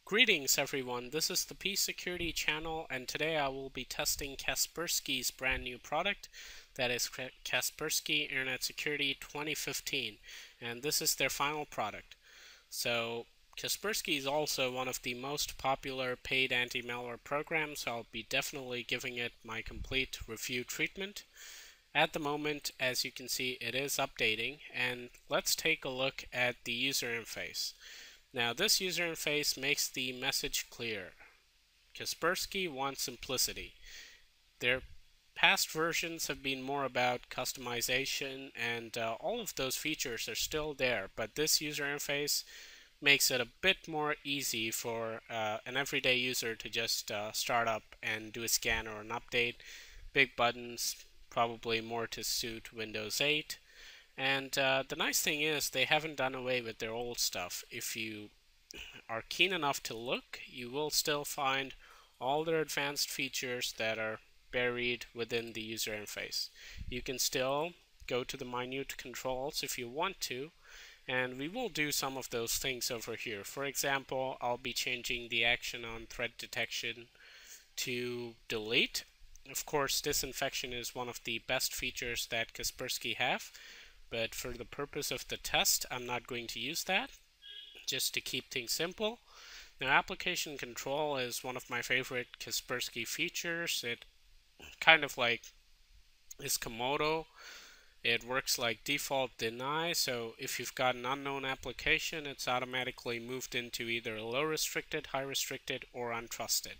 Greetings everyone, this is the Peace Security channel, and today I will be testing Kaspersky's brand new product, that is Kaspersky Internet Security 2015, and this is their final product. So Kaspersky is also one of the most popular paid anti-malware programs, so I'll be definitely giving it my complete review treatment. At the moment, as you can see, it is updating, and let's take a look at the user interface. Now, this user interface makes the message clear. Kaspersky wants simplicity. Their past versions have been more about customization, and all of those features are still there, but this user interface makes it a bit more easy for an everyday user to just start up and do a scan or an update. Big buttons, probably more to suit Windows 8. And the nice thing is they haven't done away with their old stuff. If you are keen enough to look, you will still find all their advanced features that are buried within the user interface. You can still go to the minute controls if you want to, and we will do some of those things over here. For example, I'll be changing the action on threat detection to delete. Of course, disinfection is one of the best features that Kaspersky have, but for the purpose of the test, I'm not going to use that, just to keep things simple. Now, application control is one of my favorite Kaspersky features. It kind of like is Komodo. It works like default deny, so if you've got an unknown application, it's automatically moved into either low restricted, high restricted, or untrusted.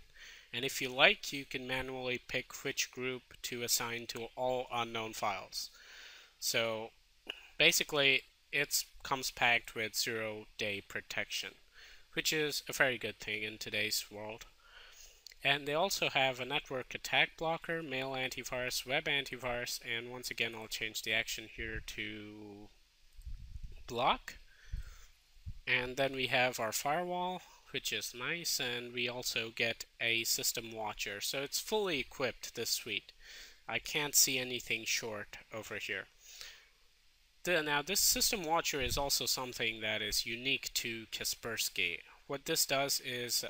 And if you like, you can manually pick which group to assign to all unknown files. So basically, it comes packed with 0-day protection, which is a very good thing in today's world. And they also have a network attack blocker, mail antivirus, web antivirus, and once again I'll change the action here to block. And then we have our firewall, which is nice, and we also get a system watcher. So it's fully equipped, this suite. I can't see anything short over here. Now, this system watcher is also something that is unique to Kaspersky. What this does is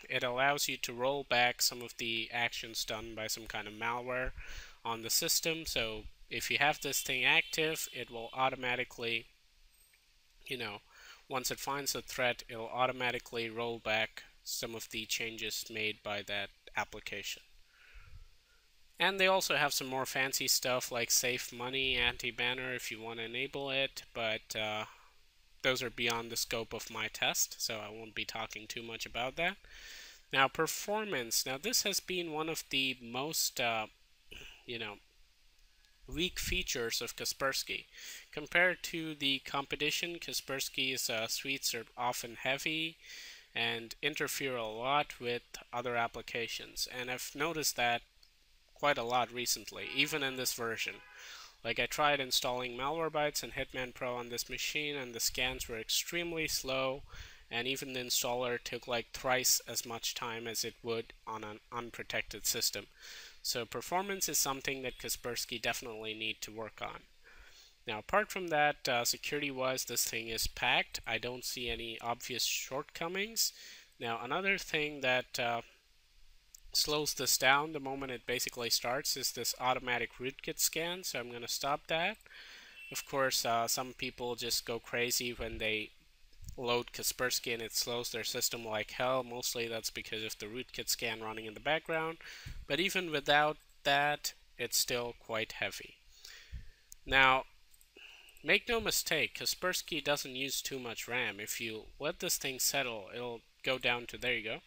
it allows you to roll back some of the actions done by some kind of malware on the system. So if you have this thing active, it will automatically, once it finds a threat, it'll automatically roll back some of the changes made by that application. And they also have some more fancy stuff like safe money, anti-banner if you want to enable it, but those are beyond the scope of my test, so I won't be talking too much about that. Now, performance. Now, this has been one of the most, weak features of Kaspersky. Compared to the competition, Kaspersky's suites are often heavy and interfere a lot with other applications, and I've noticed that quite a lot recently, even in this version. Like, I tried installing Malwarebytes and Hitman Pro on this machine, and the scans were extremely slow, and even the installer took like thrice as much time as it would on an unprotected system. So performance is something that Kaspersky definitely need to work on. Now, apart from that, security-wise, this thing is packed. I don't see any obvious shortcomings. Now, another thing that slows this down the moment it basically starts is this automatic rootkit scan, so I'm going to stop that. Of course, some people just go crazy when they load Kaspersky and it slows their system like hell. Mostly that's because of the rootkit scan running in the background, but even without that, it's still quite heavy. Now, make no mistake, Kaspersky doesn't use too much RAM. If you let this thing settle, it'll go down to, there you go,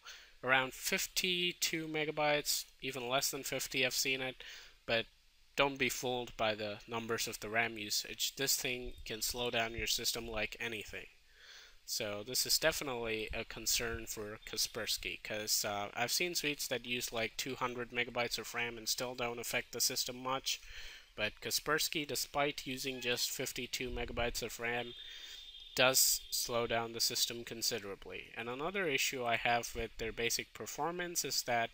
around 52 megabytes, even less than 50 I've seen it, but don't be fooled by the numbers of the RAM usage. This thing can slow down your system like anything. So this is definitely a concern for Kaspersky, because I've seen suites that use like 200 megabytes of RAM and still don't affect the system much, but Kaspersky, despite using just 52 megabytes of RAM, does slow down the system considerably. And another issue I have with their basic performance is that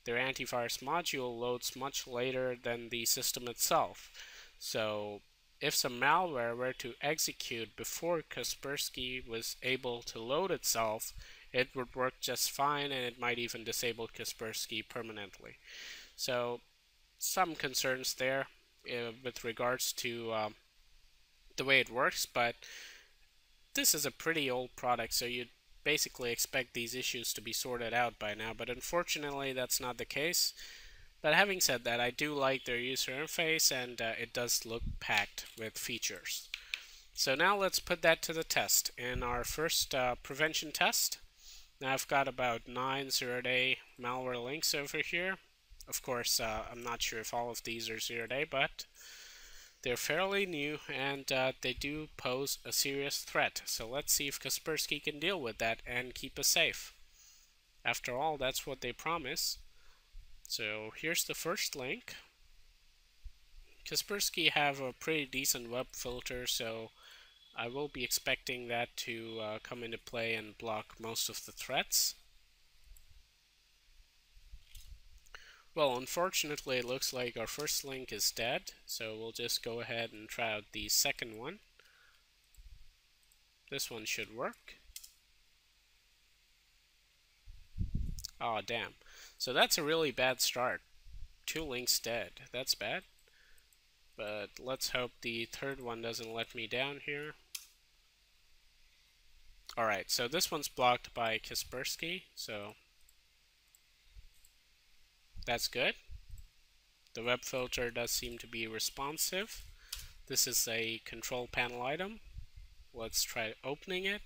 their antivirus module loads much later than the system itself. So if some malware were to execute before Kaspersky was able to load itself, it would work just fine, and it might even disable Kaspersky permanently. So some concerns there with regards to the way it works, but this is a pretty old product, so you'd basically expect these issues to be sorted out by now, but unfortunately that's not the case. But having said that, I do like their user interface, and it does look packed with features. So now let's put that to the test. In our first prevention test, now I've got about 9 0-day malware links over here. Of course, I'm not sure if all of these are 0-day, but they're fairly new, and they do pose a serious threat. So let's see if Kaspersky can deal with that and keep us safe. After all, that's what they promise. So here's the first link. Kaspersky have a pretty decent web filter, so I will be expecting that to come into play and block most of the threats. Well, unfortunately, it looks like our first link is dead, so we'll just go ahead and try out the second one. This one should work. Oh, damn. So that's a really bad start. 2 links dead. That's bad. But let's hope the third one doesn't let me down here. Alright, so this one's blocked by Kaspersky, so that's good. The web filter does seem to be responsive. This is a control panel item. Let's try opening it.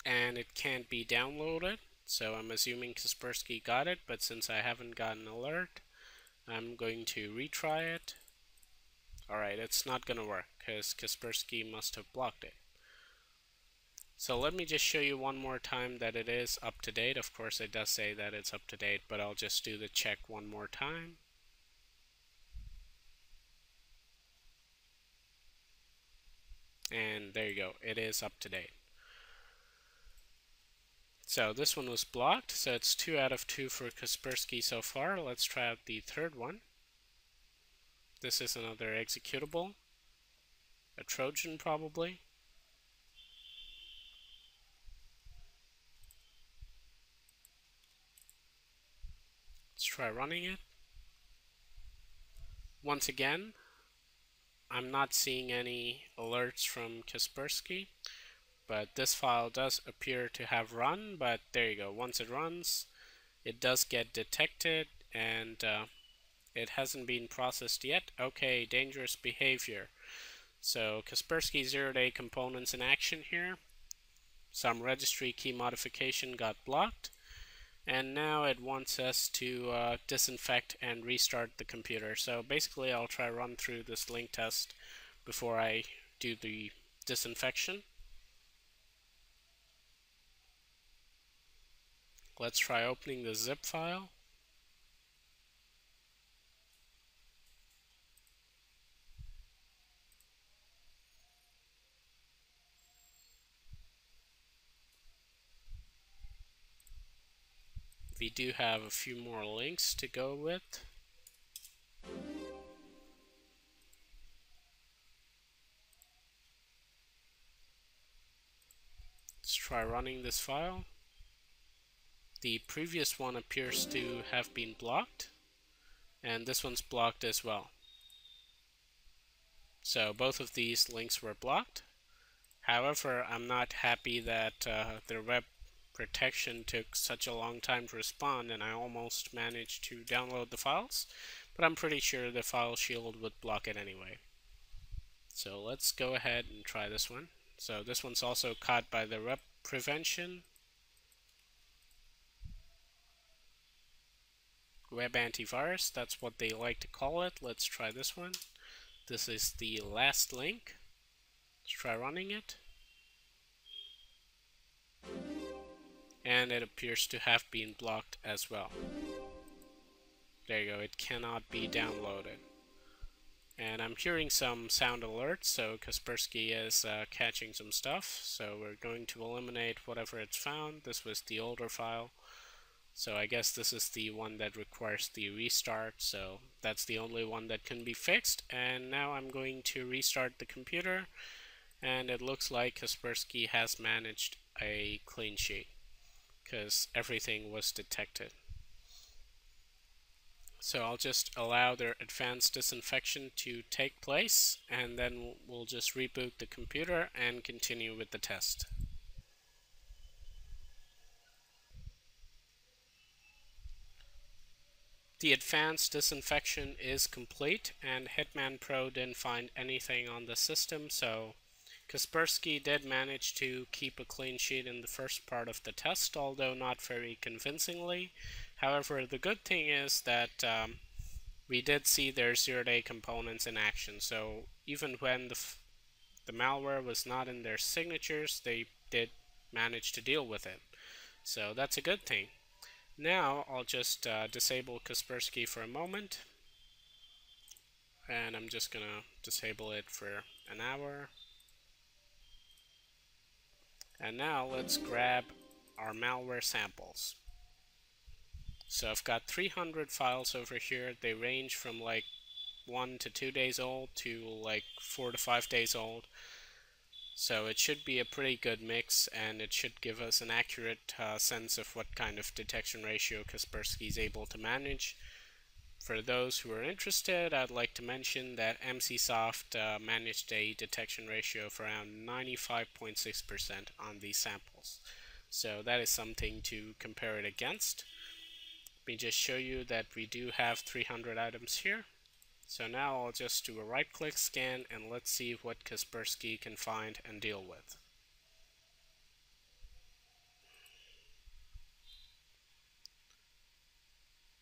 And it can't be downloaded, so I'm assuming Kaspersky got it, but since I haven't gotten an alert, I'm going to retry it. Alright, it's not gonna work because Kaspersky must have blocked it. So let me just show you one more time that it is up to date. Of course it does say that it's up to date, but I'll just do the check one more time. And there you go, it is up to date. So this one was blocked, so it's 2 out of 2 for Kaspersky so far. Let's try out the third one. This is another executable, a Trojan probably. Let's try running it. Once again, I'm not seeing any alerts from Kaspersky, but this file does appear to have run, but there you go. Once it runs, it does get detected, and it hasn't been processed yet. Okay, dangerous behavior. So Kaspersky 0-day components in action here. Some registry key modification got blocked, and now it wants us to disinfect and restart the computer. So basically I'll try run through this link test before I do the disinfection. Let's try opening the zip file. We do have a few more links to go with. Let's try running this file. The previous one appears to have been blocked, and this one's blocked as well. So both of these links were blocked. However, I'm not happy that their web protection took such a long time to respond, and I almost managed to download the files, but I'm pretty sure the file shield would block it anyway. So let's go ahead and try this one. So this one's also caught by the web prevention, web antivirus, that's what they like to call it. Let's try this one. This is the last link. Let's try running it. And it appears to have been blocked as well. There you go, it cannot be downloaded. And I'm hearing some sound alerts, so Kaspersky is catching some stuff. So we're going to eliminate whatever it's found. This was the older file. So I guess this is the one that requires the restart. So that's the only one that can be fixed. And now I'm going to restart the computer. and it looks like Kaspersky has managed a clean sheet because everything was detected. So I'll just allow their advanced disinfection to take place, and then we'll just reboot the computer and continue with the test. The advanced disinfection is complete, and Hitman Pro didn't find anything on the system, so Kaspersky did manage to keep a clean sheet in the first part of the test, although not very convincingly. However, the good thing is that we did see their zero-day components in action, so even when the malware was not in their signatures, they did manage to deal with it. So that's a good thing. Now I'll just disable Kaspersky for a moment, and I'm just gonna disable it for an hour. And now let's grab our malware samples. So I've got 300 files over here. They range from like 1 to 2 days old to like 4 to 5 days old. So it should be a pretty good mix, and it should give us an accurate sense of what kind of detection ratio Kaspersky is able to manage. For those who are interested, I'd like to mention that MCSoft managed a detection ratio of around 95.6% on these samples. So that is something to compare it against. Let me just show you that we do have 300 items here. So now I'll just do a right-click scan, and let's see what Kaspersky can find and deal with.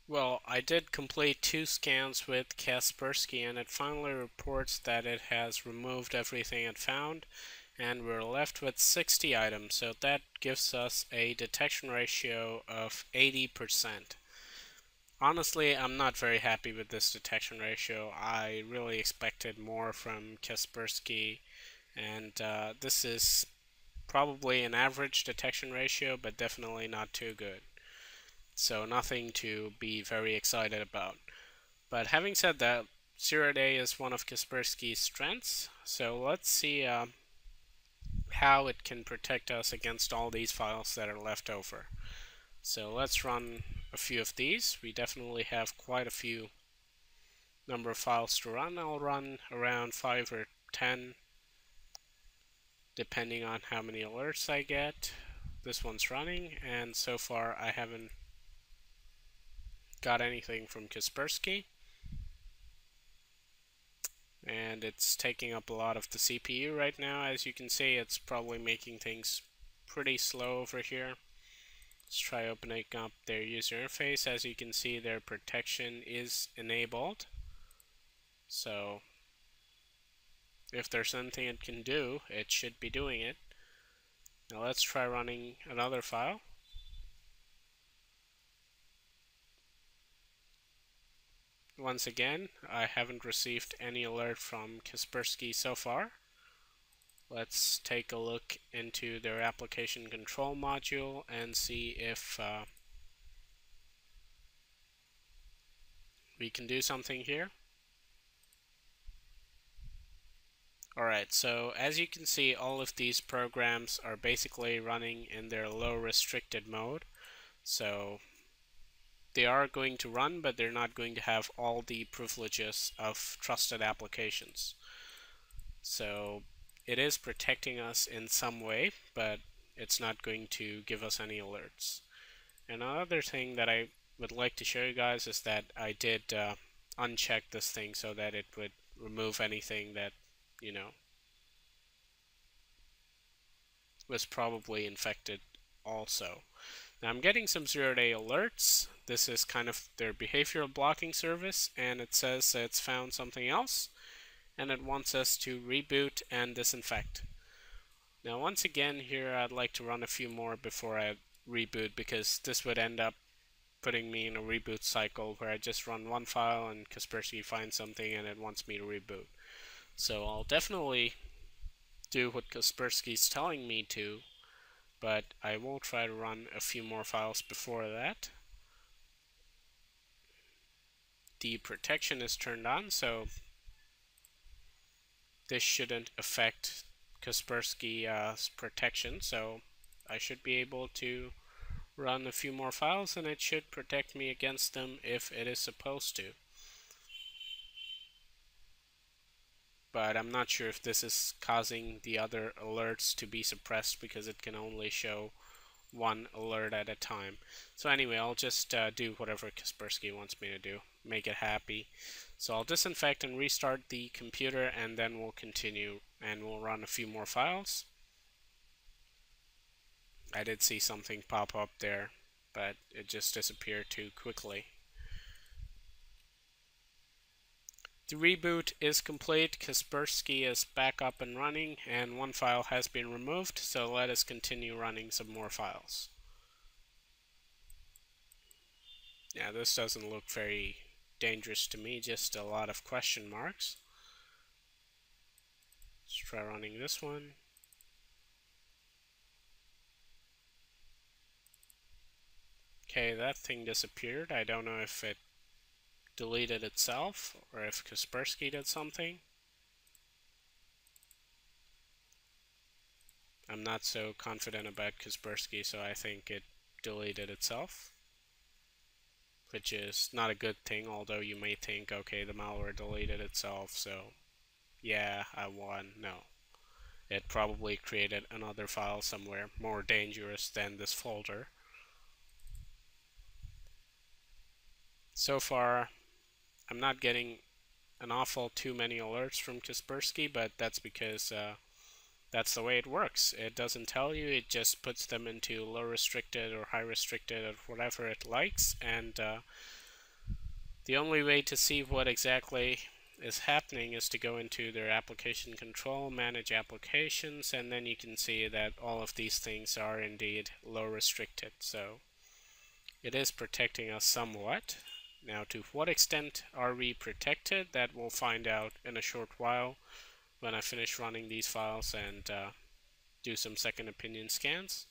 Well, I did complete 2 scans with Kaspersky, and it finally reports that it has removed everything it found, and we're left with 60 items, so that gives us a detection ratio of 80%. Honestly, I'm not very happy with this detection ratio. I really expected more from Kaspersky, and this is probably an average detection ratio, but definitely not too good. So nothing to be very excited about. But having said that, zero day is one of Kaspersky's strengths, so let's see how it can protect us against all these files that are left over. So let's run a few of these. We definitely have quite a few number of files to run. I'll run around 5 or 10 depending on how many alerts I get. This one's running, and so far I haven't got anything from Kaspersky, and it's taking up a lot of the CPU right now. As you can see, it's probably making things pretty slow over here. Let's try opening up their user interface. As you can see, their protection is enabled, so if there's anything it can do, it should be doing it. Now let's try running another file. Once again, I haven't received any alert from Kaspersky so far. Let's take a look into their application control module and see if we can do something here. Alright, so as you can see, all of these programs are basically running in their low restricted mode. So they are going to run, but they're not going to have all the privileges of trusted applications. So it is protecting us in some way, but it's not going to give us any alerts. And another thing that I would like to show you guys is that I did uncheck this thing so that it would remove anything that, you know, was probably infected also. Now I'm getting some zero-day alerts. This is kind of their behavioral blocking service, and it says it's found something else, and it wants us to reboot and disinfect. Now once again here, I'd like to run a few more before I reboot, because this would end up putting me in a reboot cycle where I just run one file and Kaspersky finds something and it wants me to reboot. So I'll definitely do what Kaspersky's telling me to, but I will try to run a few more files before that. The protection is turned on, so this shouldn't affect Kaspersky protection, so I should be able to run a few more files and it should protect me against them if it is supposed to. But I'm not sure if this is causing the other alerts to be suppressed because it can only show one alert at a time. So anyway, I'll just do whatever Kaspersky wants me to do, make it happy. So I'll disinfect and restart the computer, and then we'll continue and we'll run a few more files. I did see something pop up there, but it just disappeared too quickly. The reboot is complete, Kaspersky is back up and running, and one file has been removed, so let us continue running some more files. Yeah, this doesn't look very dangerous to me, just a lot of question marks. Let's try running this one. Okay, that thing disappeared. I don't know if it deleted itself or if Kaspersky did something. I'm not so confident about Kaspersky, so I think it deleted itself, which is not a good thing, although you may think, okay, the malware deleted itself, so yeah, I won. No. It probably created another file somewhere more dangerous than this folder. So far, I'm not getting an awful too many alerts from Kaspersky, but that's because that's the way it works. It doesn't tell you, it just puts them into low restricted or high restricted or whatever it likes, and the only way to see what exactly is happening is to go into their application control, manage applications, and then you can see that all of these things are indeed low restricted. So it is protecting us somewhat. Now, to what extent are we protected? That we'll find out in a short while when I finish running these files and do some second opinion scans.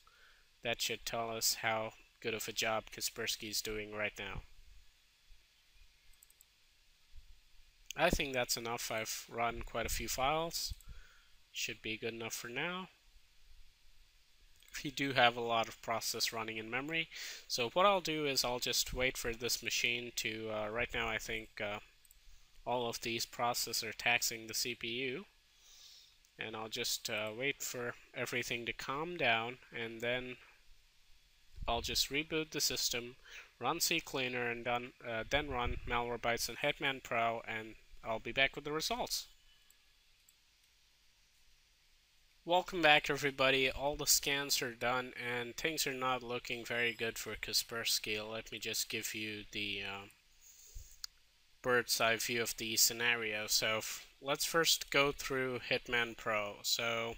That should tell us how good of a job Kaspersky is doing right now. I think that's enough. I've run quite a few files. Should be good enough for now. We do have a lot of process running in memory, so what I'll do is I'll just wait for this machine to right now I think all of these processes are taxing the CPU, and I'll just wait for everything to calm down, and then I'll just reboot the system, run CCleaner, and then run Malwarebytes and Hetman Pro, and I'll be back with the results. Welcome back, everybody. All the scans are done and things are not looking very good for Kaspersky. Let me just give you the bird's eye view of the scenario. So let's first go through Hetman Pro. So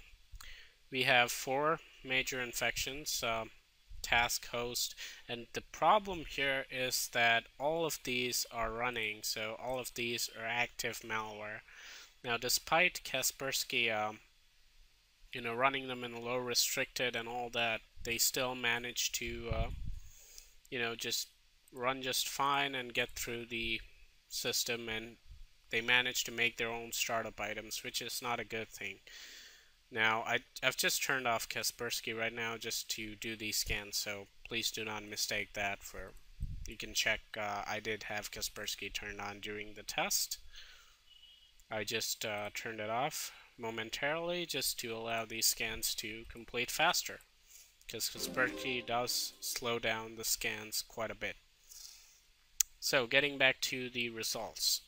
we have 4 major infections, task, host, and the problem here is that all of these are running, so all of these are active malware. Now, despite Kaspersky running them in low restricted and all that, they still manage to just run just fine and get through the system, and they manage to make their own startup items, which is not a good thing. Now, I've just turned off Kaspersky right now just to do these scans, so please do not mistake that for, you can check, I did have Kaspersky turned on during the test. I just turned it off momentarily just to allow these scans to complete faster, because Kaspersky does slow down the scans quite a bit. So getting back to the results.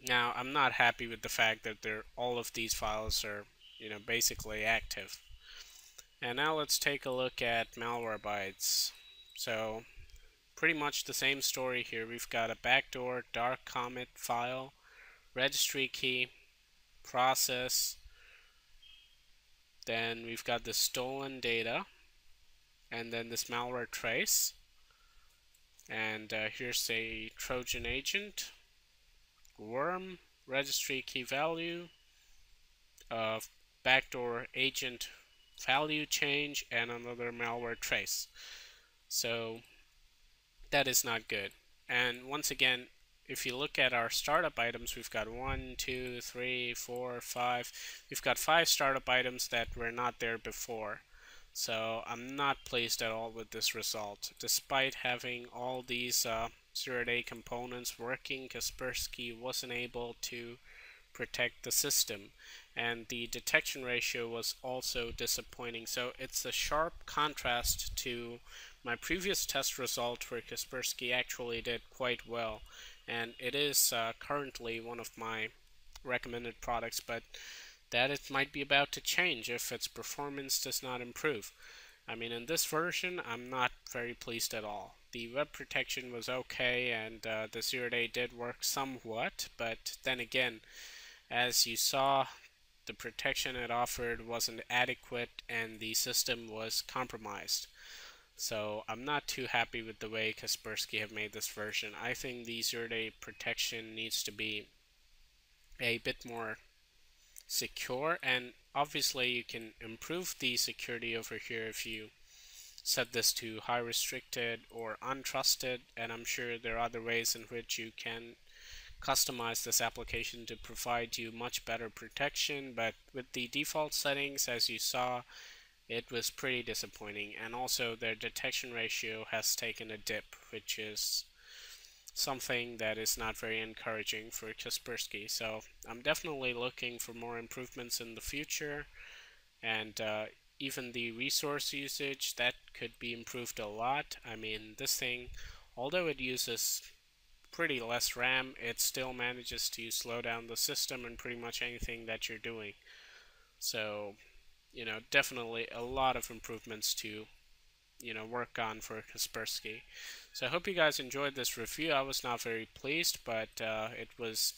Now, I'm not happy with the fact that all of these files are basically active. And now let's take a look at Malwarebytes. So pretty much the same story here. We've got a backdoor dark comet file, registry key, process, then we've got the stolen data, and then this malware trace, and here's a Trojan agent, worm, registry key value, backdoor agent value change, and another malware trace. So that is not good. And once again, if you look at our startup items, we've got 1, 2, 3, 4, 5. We've got 5 startup items that were not there before. So I'm not pleased at all with this result. Despite having all these zero-day components working, Kaspersky wasn't able to protect the system, and the detection ratio was also disappointing. So it's a sharp contrast to my previous test result where Kaspersky actually did quite well, and it is currently one of my recommended products, but that it might be about to change if its performance does not improve. I mean, in this version, I'm not very pleased at all. The web protection was okay, and the zero-day did work somewhat, but then again, as you saw, the protection it offered wasn't adequate and the system was compromised. So I'm not too happy with the way Kaspersky have made this version. I think the zero-day protection needs to be a bit more secure, and obviously you can improve the security over here if you set this to high restricted or untrusted, and I'm sure there are other ways in which you can customize this application to provide you much better protection. But with the default settings, as you saw, it was pretty disappointing, and also their detection ratio has taken a dip, which is something that is not very encouraging for Kaspersky. So I'm definitely looking for more improvements in the future, and even the resource usage, that could be improved a lot. I mean, this thing, although it uses pretty less RAM, it still manages to slow down the system and pretty much anything that you're doing. So, definitely a lot of improvements to work on for Kaspersky. So I hope you guys enjoyed this review. I was not very pleased, but it was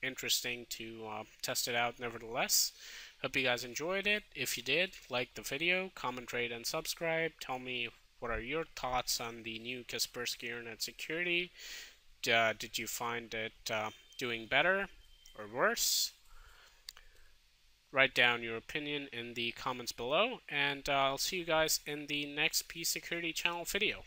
interesting to test it out nevertheless. Hope you guys enjoyed it. If you did, like the video, comment, rate, and subscribe. Tell me what are your thoughts on the new Kaspersky Internet Security. Did you find it doing better or worse? Write down your opinion in the comments below, and I'll see you guys in the next P Security channel video.